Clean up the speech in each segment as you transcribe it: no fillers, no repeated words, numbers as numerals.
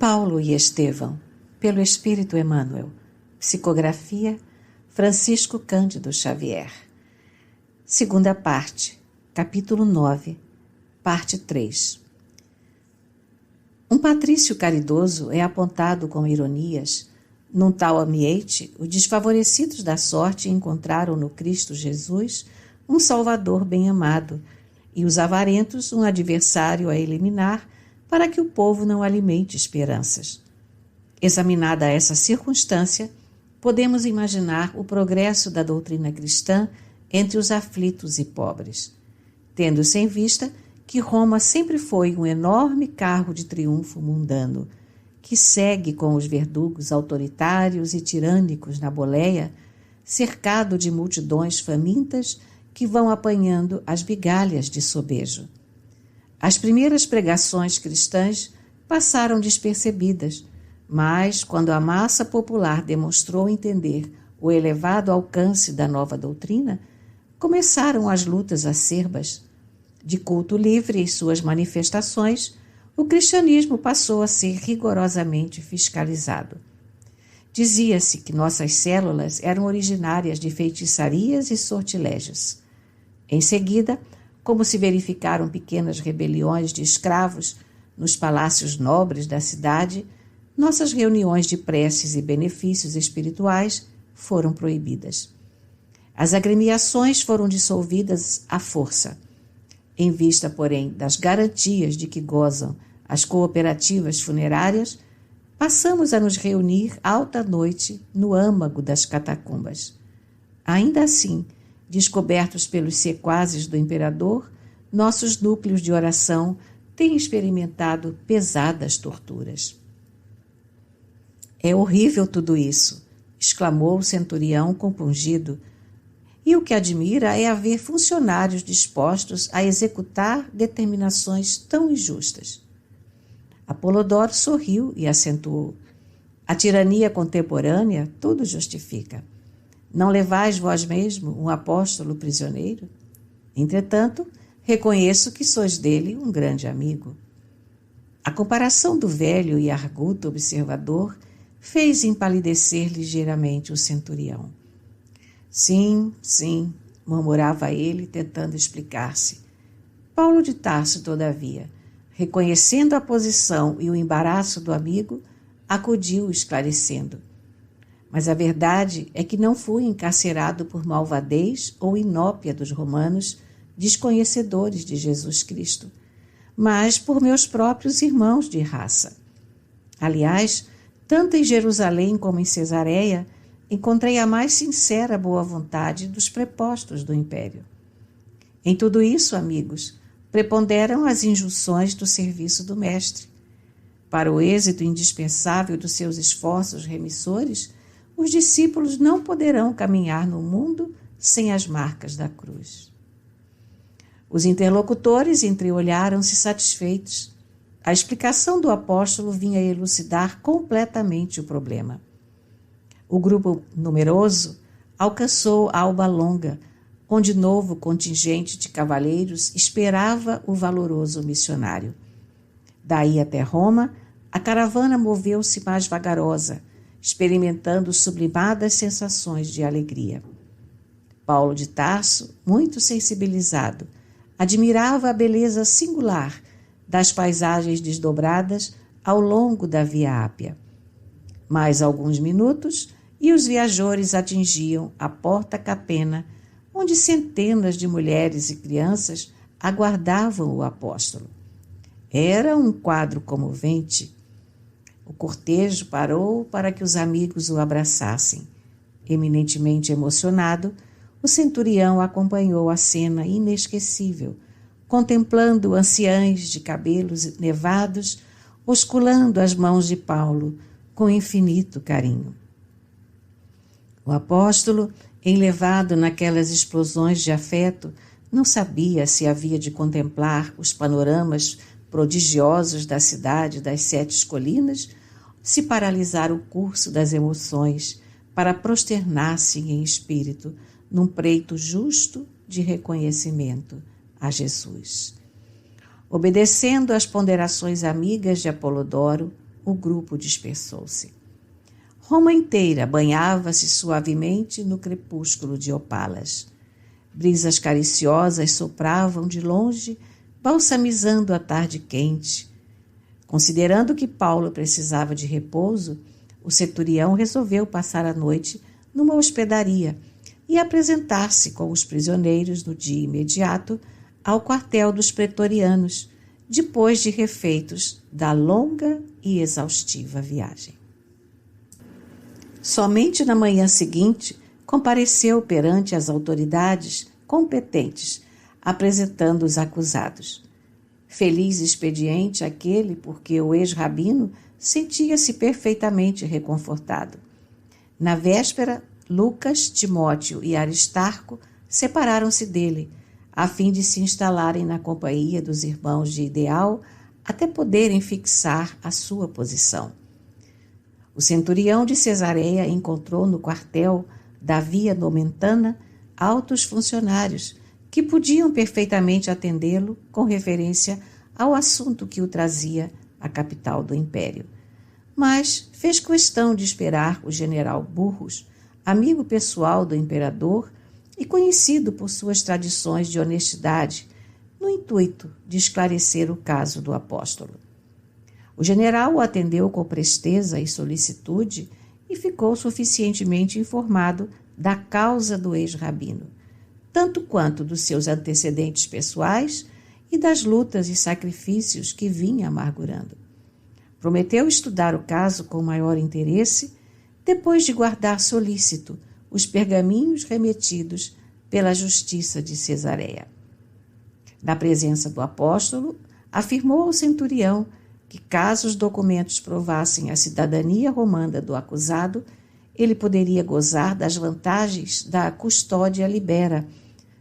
Paulo e Estevão, pelo Espírito Emmanuel. Psicografia, Francisco Cândido Xavier. Segunda parte, capítulo 9, parte 3. Um patrício caridoso é apontado com ironias. Num tal ambiente, os desfavorecidos da sorte encontraram no Cristo Jesus um Salvador bem-amado e os avarentos um adversário a eliminar para que o povo não alimente esperanças. Examinada essa circunstância, podemos imaginar o progresso da doutrina cristã entre os aflitos e pobres, tendo-se em vista que Roma sempre foi um enorme carro de triunfo mundano, que segue com os verdugos autoritários e tirânicos na boleia, cercado de multidões famintas que vão apanhando as migalhas de sobejo. As primeiras pregações cristãs passaram despercebidas, mas, quando a massa popular demonstrou entender o elevado alcance da nova doutrina, começaram as lutas acerbas. De culto livre e suas manifestações, o cristianismo passou a ser rigorosamente fiscalizado. Dizia-se que nossas células eram originárias de feitiçarias e sortilégios. Em seguida, como se verificaram pequenas rebeliões de escravos nos palácios nobres da cidade, nossas reuniões de preces e benefícios espirituais foram proibidas. As agremiações foram dissolvidas à força. Em vista, porém, das garantias de que gozam as cooperativas funerárias, passamos a nos reunir alta noite no âmago das catacumbas. Ainda assim, descobertos pelos sequazes do imperador, nossos núcleos de oração têm experimentado pesadas torturas. É horrível tudo isso, exclamou o centurião compungido, e o que admira é haver funcionários dispostos a executar determinações tão injustas. Apolodoro sorriu e acentuou: a tirania contemporânea tudo justifica. Não levais vós mesmo um apóstolo prisioneiro? Entretanto, reconheço que sois dele um grande amigo. A comparação do velho e arguto observador fez empalidecer ligeiramente o centurião. Sim, murmurava ele, tentando explicar-se. Paulo de Tarso, todavia, reconhecendo a posição e o embaraço do amigo, acudiu esclarecendo. Mas a verdade é que não fui encarcerado por malvadez ou inópia dos romanos, desconhecedores de Jesus Cristo, mas por meus próprios irmãos de raça. Aliás, tanto em Jerusalém como em Cesareia, encontrei a mais sincera boa vontade dos prepostos do império. Em tudo isso, amigos, preponderam as injunções do serviço do Mestre. Para o êxito indispensável dos seus esforços remissores, os discípulos não poderão caminhar no mundo sem as marcas da cruz. Os interlocutores entreolharam-se satisfeitos. A explicação do apóstolo vinha elucidar completamente o problema. O grupo numeroso alcançou Alba Longa, onde novo contingente de cavaleiros esperava o valoroso missionário. Daí até Roma, a caravana moveu-se mais vagarosa, experimentando sublimadas sensações de alegria. Paulo de Tarso, muito sensibilizado, admirava a beleza singular das paisagens desdobradas ao longo da Via Ápia. Mais alguns minutos e os viajores atingiam a Porta Capena, onde centenas de mulheres e crianças aguardavam o apóstolo. Era um quadro comovente. O cortejo parou para que os amigos o abraçassem. Eminentemente emocionado, o centurião acompanhou a cena inesquecível, contemplando anciães de cabelos nevados, osculando as mãos de Paulo com infinito carinho. O apóstolo, enlevado naquelas explosões de afeto, não sabia se havia de contemplar os panoramas prodigiosos da cidade das 7 colinas, se paralisar o curso das emoções para prosternar-se em espírito num preito justo de reconhecimento a Jesus. Obedecendo às ponderações amigas de Apolodoro, o grupo dispersou-se. Roma inteira banhava-se suavemente no crepúsculo de opalas. Brisas cariciosas sopravam de longe, balsamizando a tarde quente. Considerando que Paulo precisava de repouso, o centurião resolveu passar a noite numa hospedaria e apresentar-se com os prisioneiros no dia imediato ao quartel dos pretorianos, depois de refeitos da longa e exaustiva viagem. Somente na manhã seguinte compareceu perante as autoridades competentes, apresentando os acusados. Feliz expediente aquele, porque o ex-rabino sentia-se perfeitamente reconfortado. Na véspera, Lucas, Timóteo e Aristarco separaram-se dele, a fim de se instalarem na companhia dos irmãos de Ideal até poderem fixar a sua posição. O centurião de Cesareia encontrou no quartel da Via Nomentana altos funcionários que podiam perfeitamente atendê-lo com referência ao assunto que o trazia à capital do império. Mas fez questão de esperar o general Burrus, amigo pessoal do imperador e conhecido por suas tradições de honestidade, no intuito de esclarecer o caso do apóstolo. O general o atendeu com presteza e solicitude e ficou suficientemente informado da causa do ex-rabino, tanto quanto dos seus antecedentes pessoais e das lutas e sacrifícios que vinha amargurando. Prometeu estudar o caso com maior interesse, depois de guardar solícito os pergaminhos remetidos pela justiça de Cesareia. Na presença do apóstolo, afirmou ao centurião que, caso os documentos provassem a cidadania romana do acusado, ele poderia gozar das vantagens da custódia libera,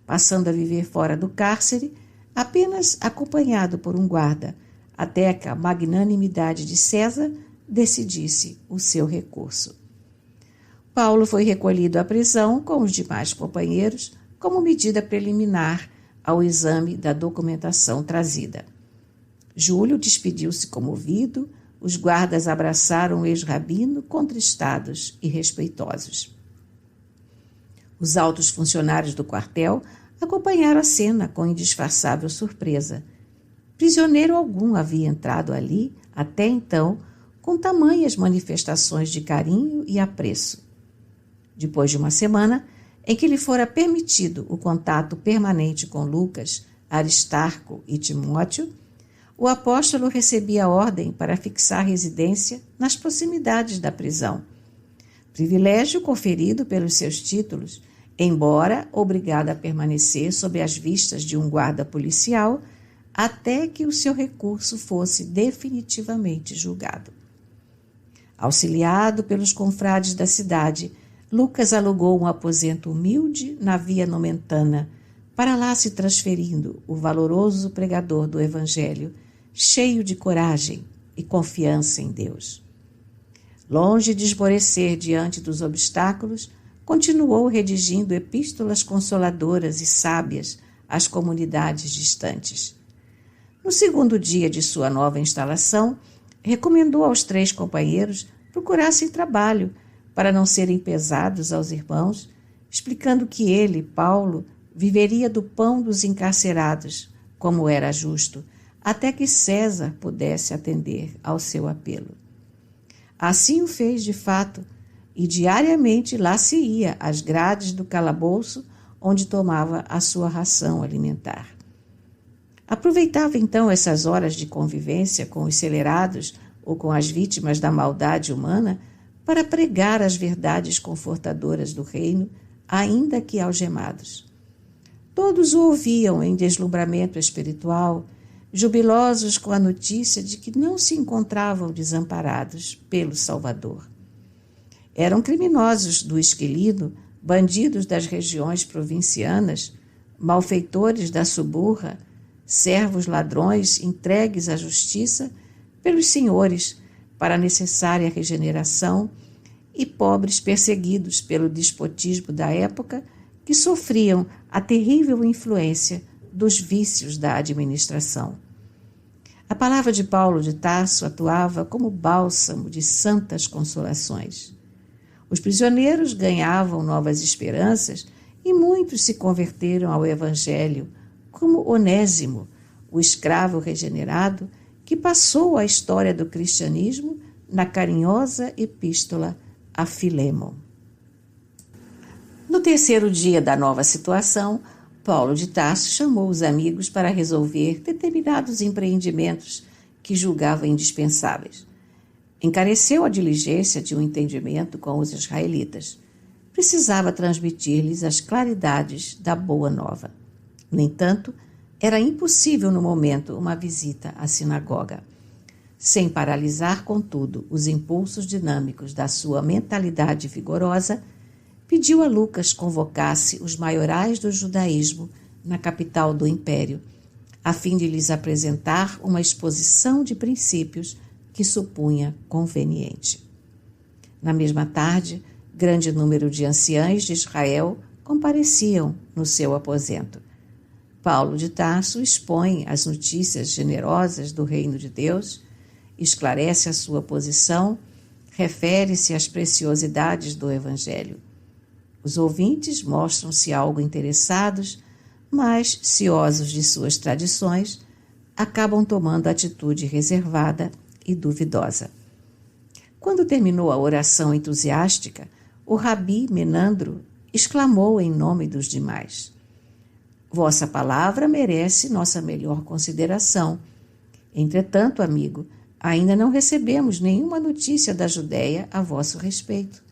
passando a viver fora do cárcere, apenas acompanhado por um guarda, até que a magnanimidade de César decidisse o seu recurso. Paulo foi recolhido à prisão com os demais companheiros como medida preliminar ao exame da documentação trazida. Júlio despediu-se comovido, os guardas abraçaram o ex-rabino contristados e respeitosos. Os altos funcionários do quartel acompanharam a cena com indisfarçável surpresa. Prisioneiro algum havia entrado ali, até então, com tamanhas manifestações de carinho e apreço. Depois de uma semana, em que lhe fora permitido o contato permanente com Lucas, Aristarco e Timóteo, o apóstolo recebia ordem para fixar residência nas proximidades da prisão, privilégio conferido pelos seus títulos, embora obrigado a permanecer sob as vistas de um guarda policial até que o seu recurso fosse definitivamente julgado. Auxiliado pelos confrades da cidade, Lucas alugou um aposento humilde na Via Nomentana, para lá se transferindo o valoroso pregador do Evangelho, cheio de coragem e confiança em Deus. Longe de esmorecer diante dos obstáculos, continuou redigindo epístolas consoladoras e sábias às comunidades distantes. No segundo dia de sua nova instalação, recomendou aos 3 companheiros procurassem trabalho para não serem pesados aos irmãos, explicando que ele, Paulo, viveria do pão dos encarcerados, como era justo, até que César pudesse atender ao seu apelo. Assim o fez de fato, e diariamente lá se ia às grades do calabouço, onde tomava a sua ração alimentar. Aproveitava então essas horas de convivência com os celerados ou com as vítimas da maldade humana para pregar as verdades confortadoras do reino, ainda que algemados. Todos o ouviam em deslumbramento espiritual, jubilosos com a notícia de que não se encontravam desamparados pelo Salvador. Eram criminosos do Esquilino, bandidos das regiões provincianas, malfeitores da Suburra, servos ladrões entregues à justiça pelos senhores para a necessária regeneração e pobres perseguidos pelo despotismo da época que sofriam a terrível influência dos vícios da administração. A palavra de Paulo de Tarso atuava como bálsamo de santas consolações. Os prisioneiros ganhavam novas esperanças e muitos se converteram ao Evangelho, como Onésimo, o escravo regenerado que passou a história do cristianismo na carinhosa epístola a Filémon. No terceiro dia da nova situação, Paulo de Tarso chamou os amigos para resolver determinados empreendimentos que julgava indispensáveis. Encareceu a diligência de um entendimento com os israelitas. Precisava transmitir-lhes as claridades da boa nova. No entanto, era impossível no momento uma visita à sinagoga. Sem paralisar, contudo, os impulsos dinâmicos da sua mentalidade vigorosa, pediu a Lucas convocasse os maiorais do judaísmo na capital do império, a fim de lhes apresentar uma exposição de princípios que supunha conveniente. Na mesma tarde, grande número de anciães de Israel compareciam no seu aposento. Paulo de Tarso expõe as notícias generosas do reino de Deus, esclarece a sua posição, refere-se às preciosidades do Evangelho. Os ouvintes mostram-se algo interessados, mas, ciosos de suas tradições, acabam tomando atitude reservada e duvidosa. Quando terminou a oração entusiástica, o rabi Menandro exclamou em nome dos demais: Vossa palavra merece nossa melhor consideração. Entretanto, amigo, ainda não recebemos nenhuma notícia da Judéia a vosso respeito.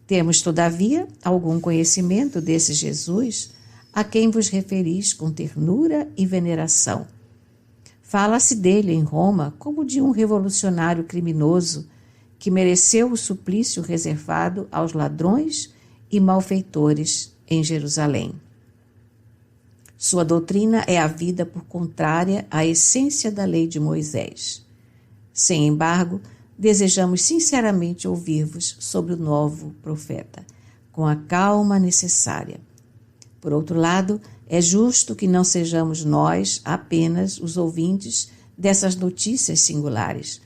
Temos, todavia, algum conhecimento desse Jesus a quem vos referis com ternura e veneração. Fala-se dele em Roma como de um revolucionário criminoso que mereceu o suplício reservado aos ladrões e malfeitores em Jerusalém. Sua doutrina é a vida por contrária à essência da lei de Moisés. Sem embargo, desejamos sinceramente ouvir-vos sobre o novo profeta, com a calma necessária. Por outro lado, é justo que não sejamos nós apenas os ouvintes dessas notícias singulares.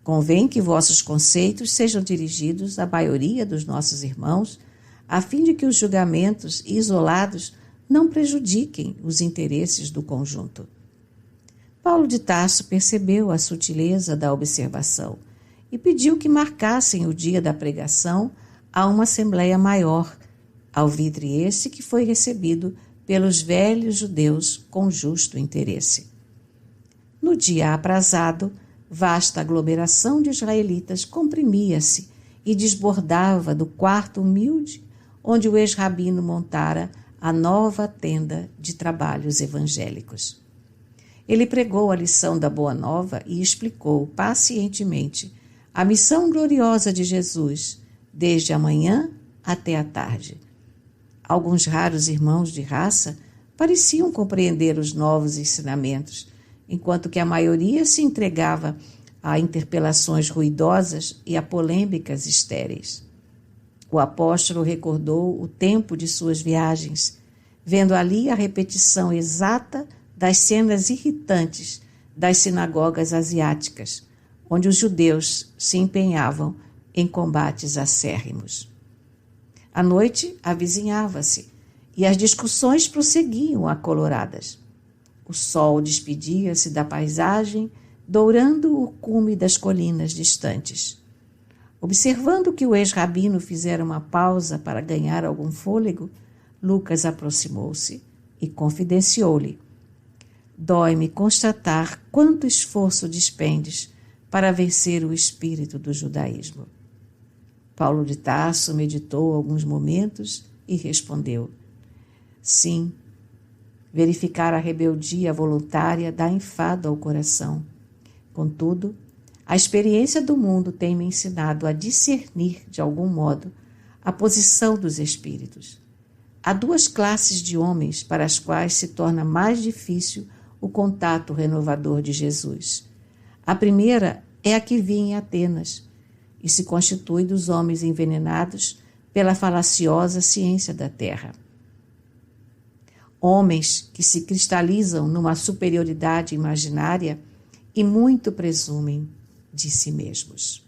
Convém que vossos conceitos sejam dirigidos à maioria dos nossos irmãos, a fim de que os julgamentos isolados não prejudiquem os interesses do conjunto. Paulo de Tarso percebeu a sutileza da observação e pediu que marcassem o dia da pregação a uma assembleia maior, alvitre esse que foi recebido pelos velhos judeus com justo interesse. No dia aprazado, vasta aglomeração de israelitas comprimia-se e desbordava do quarto humilde onde o ex-rabino montara a nova tenda de trabalhos evangélicos. Ele pregou a lição da Boa Nova e explicou pacientemente a missão gloriosa de Jesus, desde a manhã até a tarde. Alguns raros irmãos de raça pareciam compreender os novos ensinamentos, enquanto que a maioria se entregava a interpelações ruidosas e a polêmicas estéreis. O apóstolo recordou o tempo de suas viagens, vendo ali a repetição exata das cenas irritantes das sinagogas asiáticas, onde os judeus se empenhavam em combates acérrimos. A noite avizinhava-se e as discussões prosseguiam acoloradas. O sol despedia-se da paisagem, dourando o cume das colinas distantes. Observando que o ex-rabino fizera uma pausa para ganhar algum fôlego, Lucas aproximou-se e confidenciou-lhe: Dói-me constatar quanto esforço despendes para vencer o espírito do judaísmo. Paulo de Tarso meditou alguns momentos e respondeu: Sim, verificar a rebeldia voluntária dá enfado ao coração. Contudo, a experiência do mundo tem me ensinado a discernir, de algum modo, a posição dos espíritos. Há duas classes de homens para as quais se torna mais difícil o contato renovador de Jesus. A primeira é a que vi em Atenas e se constitui dos homens envenenados pela falaciosa ciência da terra. Homens que se cristalizam numa superioridade imaginária e muito presumem de si mesmos.